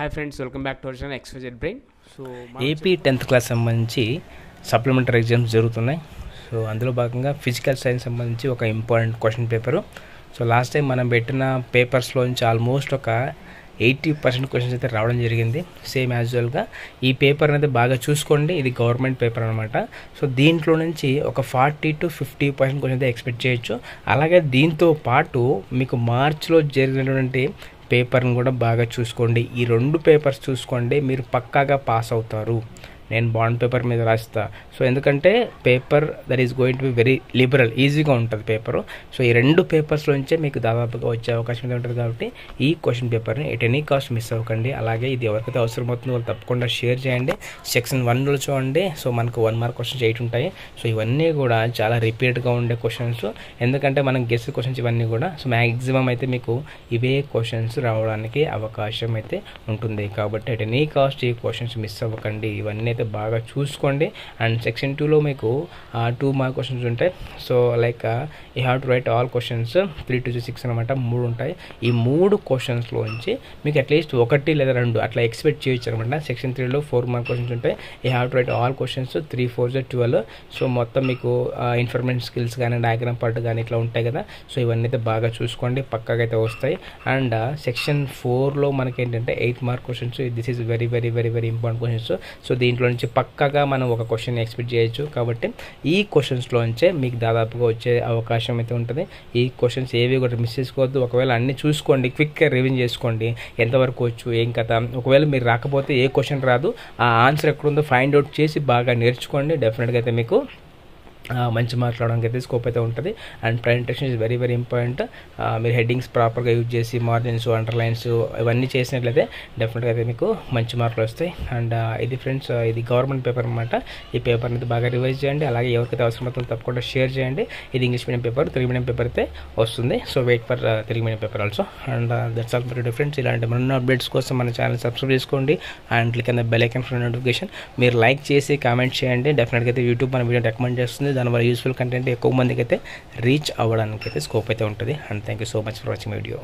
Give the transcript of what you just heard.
Hi friends, welcome back to our channel XYZ brain. So AP 10th class సంబంధించి supplementary exams జరుగుతున్నాయి. So అందులో భాగంగా physical science సంబంధించి ఒక important question paper. So last time మనం పెట్టిన పేపర్స్లోంచి ఆల్మోస్ట్ ఒక 80% క్వశ్చన్స్ అయితే రావడం జరిగింది. సేమ్ యాజువల్గా ఈ పేపర్ అనేది బాగా చూసుకోండి. ఇది గవర్నమెంట్ పేపర్ అనమాట. సో దీంట్లో నుంచి ఒక 40 to 50% క్వశ్చన్ అయితే ఎక్స్పెక్ట్ చేయొచ్చు. అలాగే దీంతో పాటు మీకు మార్చ్లో జరిగినటువంటి పేపర్ని కూడా బాగా చూసుకోండి. ఈ 2 పేపర్స్ చూసుకోండి, మీరు పక్కాగా పాస్ అవుతారు. నేను బాండ్ పేపర్ మీద రాస్తా. సో ఎందుకంటే paper that is going to be very liberal, ఈజీగా ఉంటుంది పేపరు. సో ఈ 2 పేపర్స్లోంచే మీకు దాదాపుగా వచ్చే అవకాశం అయితే ఉంటుంది. కాబట్టి ఈ క్వశ్చన్ పేపర్ని ఎట్ ఎనీ కాస్ట్ మిస్ అవ్వకండి. అలాగే ఇది ఎవరికైతే అవసరం అవుతుందో వాళ్ళు తప్పకుండా షేర్ చేయండి. సెక్షన్ 1లో చూడండి. సో మనకు 1 మార్క్ క్వశ్చన్స్ 8 ఉంటాయి. సో ఇవన్నీ కూడా చాలా రిపీట్గా ఉండే క్వశ్చన్స్. ఎందుకంటే మనం గెస్ క్వశ్చన్స్ ఇవన్నీ కూడా. సో మ్యాక్సిమం అయితే మీకు ఇవే క్వశ్చన్స్ రావడానికి అవకాశం అయితే ఉంటుంది. కాబట్టి ఎట్ ఎనీ కాస్ట్ ఈ క్వశ్చన్స్ మిస్ అవ్వకండి. ఇవన్నీ అయితే బాగా చూసుకోండి. అండ్ సెక్షన్ 2లో మీకు 2 మార్క్ క్వశ్చన్స్ ఉంటాయి. So like you have to right all questions 3 to 6 అనమాట. 3 ఉంటాయి. ఈ 3 క్వశ్చన్స్లోంచి మీకు అట్లీస్ట్ 1 లేదా 2 అట్లా ఎక్స్పెక్ట్ చేయొచ్చు అనమాట. సెక్షన్ 3లో 4 మార్క్ క్వశ్చన్స్ ఉంటాయి. You have to right all questions 3 4 12. So మొత్తం మీకు ఇన్ఫర్మేషన్ స్కిల్స్ కానీ డయాగ్రామ్ పార్ట్ కానీ ఇట్లా ఉంటాయి కదా. సో ఇవన్నీ అయితే బాగా చూసుకోండి, పక్కాగా అయితే వస్తాయి. అండ్ సెక్షన్ 4లో మనకి ఏంటంటే 8 mark questions. This is very very very very important questions. So దీంట్లో నుంచి పక్కాగా మనం ఒక క్వశ్చన్ ఎక్స్పెక్ట్ చేయొచ్చు. కాబట్టి ఈ క్వశ్చన్స్లోంచే మీకు దాదాపుగా వచ్చే అవకాశం అయితే ఉంటుంది. ఈ క్వశ్చన్స్ ఏవి కూడా మిస్ చేసుకోవద్దు. ఒకవేళ అన్నీ చూసుకోండి, క్విక్గా రివిజన్ చేసుకోండి, ఎంతవరకు వచ్చు ఏం కథ. ఒకవేళ మీరు రాకపోతే ఏ క్వశ్చన్ రాదు, ఆ ఆన్సర్ ఎక్కడుందో ఫైండ్ అవుట్ చేసి బాగా నేర్చుకోండి. డెఫినెట్గా అయితే మీకు మంచి మార్క్స్ రావడానికి అయితే స్కోప్ అయితే ఉంటుంది. And presentation is very very important. మీరు హెడ్డింగ్స్ ప్రాపర్గా యూజ్ చేసి మార్జిన్స్ అండర్లైన్స్ ఇవన్నీ చేసినట్లయితే డెఫినెట్గా అయితే మీకు మంచి మార్కులు వస్తాయి. అండ్ ఇది ఫ్రెండ్స్, ఇది గవర్నమెంట్ పేపర్ అనమాట. ఈ పేపర్ని అయితే బాగా రివైజ్ చేయండి. అలాగే ఎవరికైతే అవసరం అవుతుందో తప్పకుండా షేర్ చేయండి. ఇది English medium paper, Telugu medium paper అయితే వస్తుంది. So wait for Telugu medium paper also. And that's all for difference. ఇలాంటి మరిన్ని అప్డేట్స్ కోసం మన ఛానల్ సబ్స్క్రైబ్ చేసుకోండి. And click on the bell icon for notification. మీరు లైక్ చేసి కామెంట్ చేయండి. డెఫినెట్గా అయితే యూట్యూబ్ మన వీడియో రికమెండ్ చేస్తుంది. దానివల్ల యూస్ఫుల్ కంటెంట్ ఎక్కువ మందికి అయితే రీచ్ అవ్వడానికి అయితే స్కోప్ అయితే ఉంటుంది. And thank you so much for watching video.